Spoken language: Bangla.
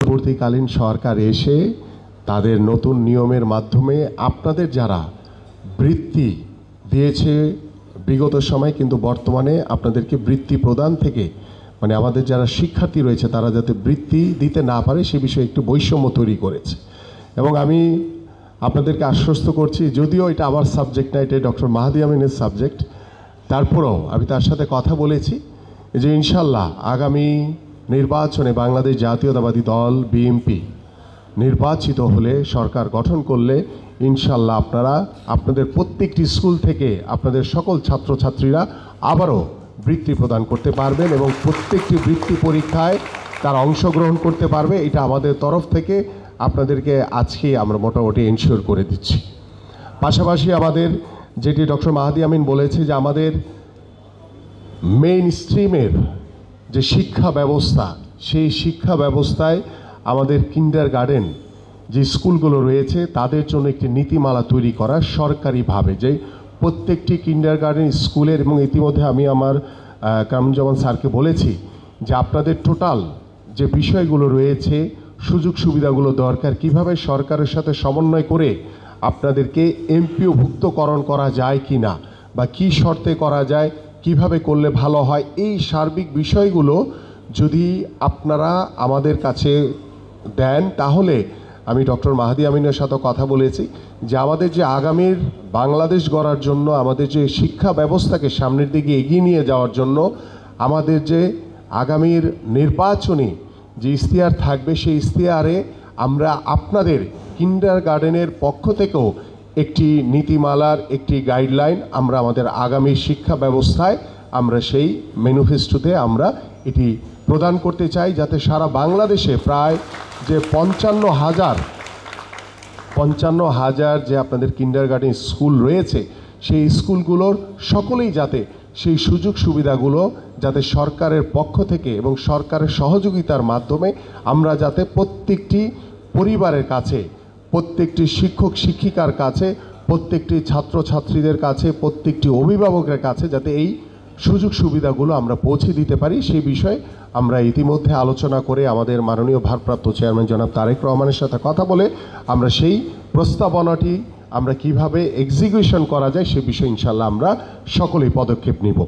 পরবর্তীকালীন সরকার এসে তাদের নতুন নিয়মের মাধ্যমে আপনাদের যারা বৃত্তি দিয়েছে বিগত সময়, কিন্তু বর্তমানে আপনাদেরকে বৃত্তি প্রদান থেকে মানে আমাদের যারা শিক্ষার্থী রয়েছে তারা যাতে বৃত্তি দিতে না পারে সে বিষয়ে একটু বৈষম্য তৈরি করেছে। এবং আমি আপনাদেরকে আশ্বস্ত করছি, যদিও এটা আমার সাবজেক্ট না, এটা ডক্টর মাহাদি আমিনের সাবজেক্ট, তারপরেও আমি তার সাথে কথা বলেছি যে ইনশাল্লাহ আগামী নির্বাচনে বাংলাদেশ জাতীয়তাবাদী দল বিএনপি নির্বাচিত হলে, সরকার গঠন করলে ইনশাল্লাহ আপনারা আপনাদের প্রত্যেকটি স্কুল থেকে আপনাদের সকল ছাত্রছাত্রীরা আবারও বৃত্তি প্রদান করতে পারবেন এবং প্রত্যেকটি বৃত্তি পরীক্ষায় তারা অংশগ্রহণ করতে পারবে। এটা আমাদের তরফ থেকে আপনাদেরকে আজকে আমরা মোটামুটি এনশিওর করে দিচ্ছি। পাশাপাশি আমাদের যেটি ডক্টর মাহাদি আমিন বলেছে যে আমাদের মেইন স্ট্রিমের যে শিক্ষা ব্যবস্থা, সেই শিক্ষা ব্যবস্থায় আমাদের কিন্ডারগার্টেন যে স্কুলগুলো রয়েছে তাদের জন্য একটি নীতিমালা তৈরি করা সরকারিভাবে, যে প্রত্যেকটি কিন্ডারগার্টেন স্কুলের, এবং ইতিমধ্যে আমি আমার কামরুজ্জামান স্যারকে বলেছি যে আপনাদের টোটাল যে বিষয়গুলো রয়েছে, সুযোগ সুবিধাগুলো দরকার, কিভাবে সরকারের সাথে সমন্বয় করে আপনাদেরকে এমপিওভুক্তকরণ করা যায় কি না, বা কী শর্তে করা যায়, কিভাবে করলে ভালো হয়, এই সার্বিক বিষয়গুলো যদি আপনারা আমাদের কাছে দেন তাহলে আমি ডক্টর মাহাদি আমিনের সাথে কথা বলেছি যে আমাদের যে আগামীর বাংলাদেশ গড়ার জন্য, আমাদের যে শিক্ষা ব্যবস্থাকে সামনের দিকে এগিয়ে নিয়ে যাওয়ার জন্য আমাদের যে আগামীর নির্বাচনী যে ইশতেহার থাকবে, সেই ইশতেহারে আমরা আপনাদের কিন্ডারগার্টেনের পক্ষ থেকেও একটি নীতিমালার একটি গাইডলাইন আমরা আমাদের আগামী শিক্ষা ব্যবস্থায় আমরা সেই ম্যানিফেস্টোতে আমরা এটি প্রদান করতে চাই, যাতে সারা বাংলাদেশে প্রায় যে ৫৫,০০০ যে আপনাদের কিন্ডারগার্টেন স্কুল রয়েছে, সেই স্কুলগুলোর সকলেই যাতে সেই সুযোগ সুবিধাগুলো যাতে সরকারের পক্ষ থেকে এবং সরকারের সহযোগিতার মাধ্যমে আমরা যাতে প্রত্যেকটি পরিবারের কাছে, প্রত্যেকটি শিক্ষক শিক্ষিকার কাছে, প্রত্যেকটি ছাত্রছাত্রীদের কাছে, প্রত্যেকটি অভিভাবকের কাছে যাতে এই সুযোগ সুবিধাগুলো আমরা পৌঁছে দিতে পারি, সেই বিষয়ে আমরা ইতিমধ্যে আলোচনা করে আমাদের মাননীয় ভারপ্রাপ্ত চেয়ারম্যান জনাব তারেক রহমানের সাথে কথা বলে আমরা সেই প্রস্তাবনাটি আমরা কিভাবে এক্সিকিউশন করা যায় সে বিষয়ে ইনশাল্লাহ আমরা সকলেই পদক্ষেপ নিব।